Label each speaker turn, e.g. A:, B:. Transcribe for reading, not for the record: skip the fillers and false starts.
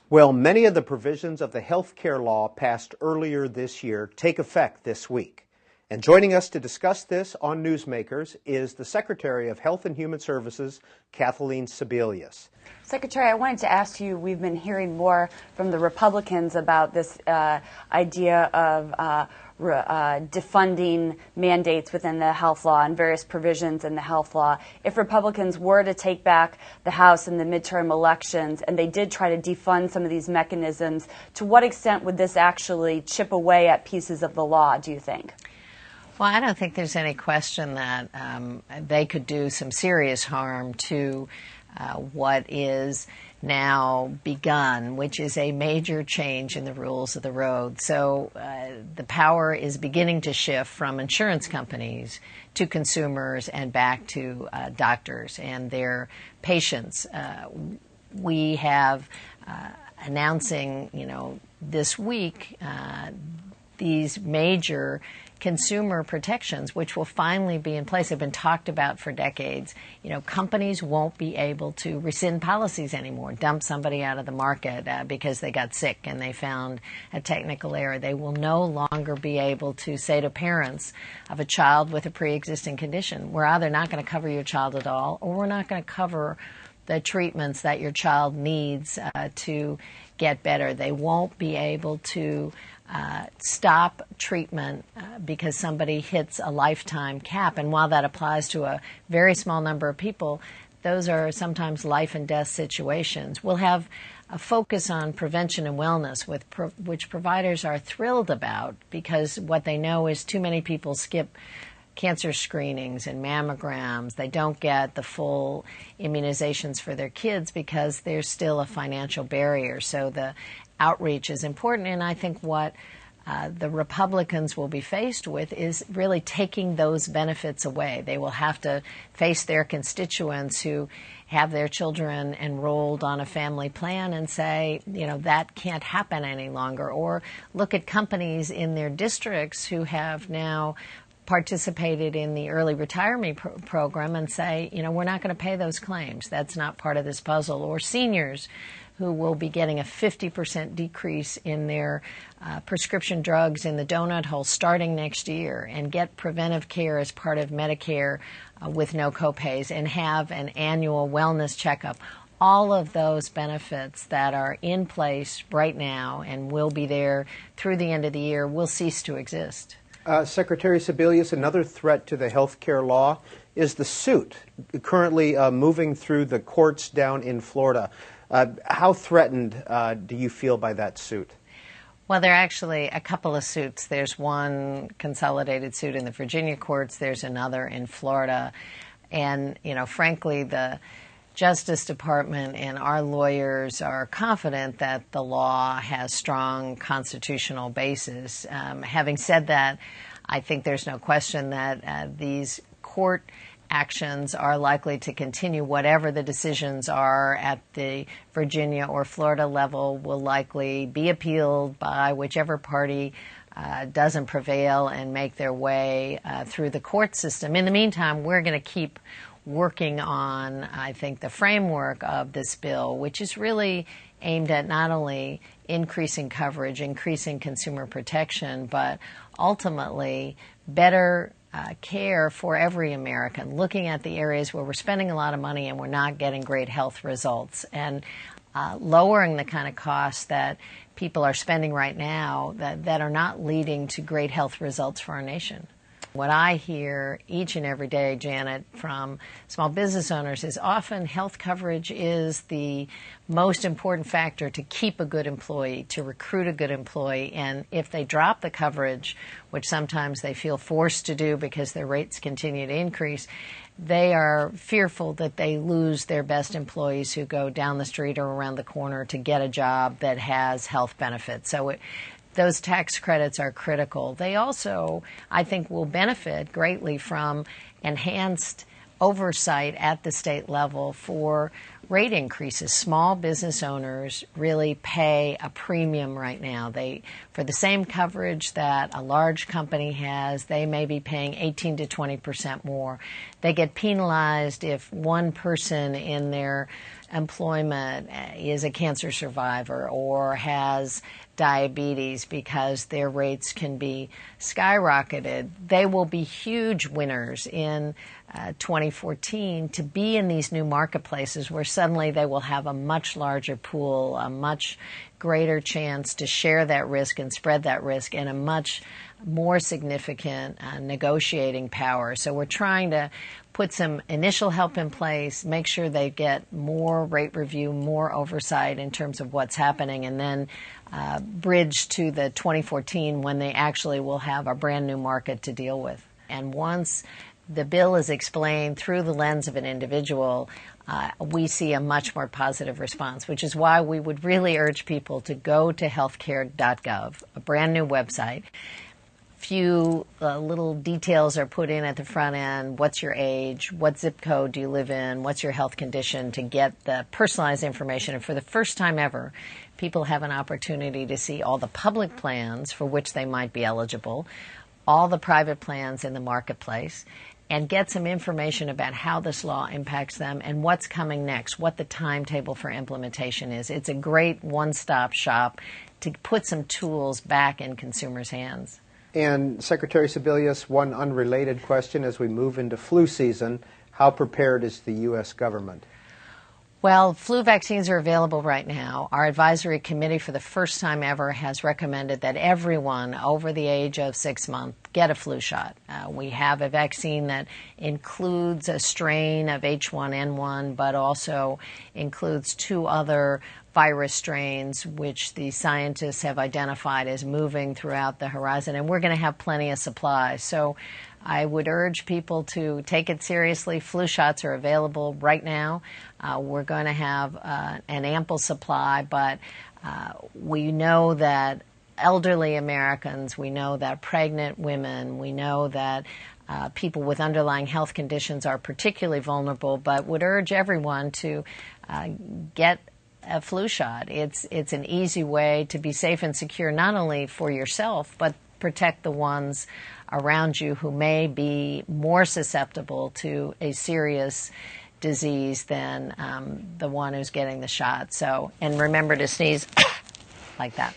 A: Well, many of the provisions of the health care law passed earlier this year take effect this week. And joining us to discuss this on Newsmakers is the Secretary of Health and Human Services, Kathleen Sebelius.
B: Secretary, I wanted to ask you, we've been hearing more from the Republicans about this idea of defunding mandates within the health law and various provisions in the health law. If Republicans were to take back the House in the midterm elections and they did try to defund some of these mechanisms, to what extent would this actually chip away at pieces of the law, do you think?
C: Well, I don't think there's any question that they could do some serious harm to what is now begun, which is a major change in the rules of the road. So the power is beginning to shift from insurance companies to consumers and back to doctors and their patients. We have announcing, this week these major consumer protections, which will finally be in place, have been talked about for decades. Companies won't be able to rescind policies anymore, dump somebody out of the market because they got sick and they found a technical error. They will no longer be able to say to parents of a child with a pre-existing condition, we're either not going to cover your child at all, or we're not going to cover the treatments that your child needs to get better. They won't be able to stop treatment because somebody hits a lifetime cap. And while that applies to a very small number of people, those are sometimes life and death situations. We'll have a focus on prevention and wellness, which providers are thrilled about, because what they know is too many people skip cancer screenings and mammograms. They don't get the full immunizations for their kids because there's still a financial barrier. So the outreach is important, and I think what the Republicans will be faced with is really taking those benefits away. They will have to face their constituents who have their children enrolled on a family plan and say, that can't happen any longer. Or look at companies in their districts who have now participated in the early retirement program and say, we're not going to pay those claims. That's not part of this puzzle. Or seniors who will be getting a 50% decrease in their prescription drugs in the donut hole starting next year, and get preventive care as part of Medicare with no copays, and have an annual wellness checkup. All of those benefits that are in place right now and will be there through the end of the year will cease to exist.
A: Secretary Sebelius, another threat to the health care law is the suit currently moving through the courts down in Florida. How threatened do you feel by that suit?
C: Well, there are actually a couple of suits. There's one consolidated suit in the Virginia courts. There's another in Florida. And, frankly, the Justice Department and our lawyers are confident that the law has strong constitutional basis. Having said that, I think there's no question that these court actions are likely to continue. Whatever the decisions are at the Virginia or Florida level will likely be appealed by whichever party doesn't prevail and make their way through the court system. In the meantime, we're going to keep working on, I think, the framework of this bill, which is really aimed at not only increasing coverage, increasing consumer protection, but ultimately better care for every American, looking at the areas where we're spending a lot of money and we're not getting great health results, and lowering the kind of costs that people are spending right now that are not leading to great health results for our nation. What I hear each and every day, Janet, from small business owners is often health coverage is the most important factor to keep a good employee, to recruit a good employee. And if they drop the coverage, which sometimes they feel forced to do because their rates continue to increase, they are fearful that they lose their best employees who go down the street or around the corner to get a job that has health benefits. So those tax credits are critical. They also, I think, will benefit greatly from enhanced oversight at the state level for rate increases. Small business owners really pay a premium right now. For the same coverage that a large company has, they may be paying 18 to 20% more. They get penalized if one person in their employment, is a cancer survivor, or has diabetes, because their rates can be skyrocketed. They will be huge winners in 2014 to be in these new marketplaces where suddenly they will have a much larger pool, a much greater chance to share that risk and spread that risk, and a much more significant negotiating power. So we're trying to put some initial help in place, make sure they get more rate review, more oversight in terms of what's happening, and then bridge to the 2014 when they actually will have a brand new market to deal with. And once the bill is explained through the lens of an individual, we see a much more positive response, which is why we would really urge people to go to healthcare.gov, a brand new website. Few little details are put in at the front end. What's your age? What zip code do you live in? What's your health condition? To get the personalized information. And for the first time ever, people have an opportunity to see all the public plans for which they might be eligible, all the private plans in the marketplace, and get some information about how this law impacts them and what's coming next, what the timetable for implementation is. It's a great one-stop shop to put some tools back in consumers' hands.
A: And Secretary Sebelius, one unrelated question as we move into flu season. How prepared is the U.S. government?
C: Well, flu vaccines are available right now. Our advisory committee, for the first time ever, has recommended that everyone over the age of 6 months get a flu shot. We have a vaccine that includes a strain of H1N1, but also includes 2 other virus strains, which the scientists have identified as moving throughout the horizon, and we're going to have plenty of supply. So I would urge people to take it seriously. Flu shots are available right now. We're going to have an ample supply, but we know that elderly Americans, we know that pregnant women, we know that people with underlying health conditions are particularly vulnerable, but would urge everyone to get a flu shot. It's an easy way to be safe and secure, not only for yourself, but protect the ones around you who may be more susceptible to a serious disease than the one who's getting the shot. So, and remember to sneeze like that.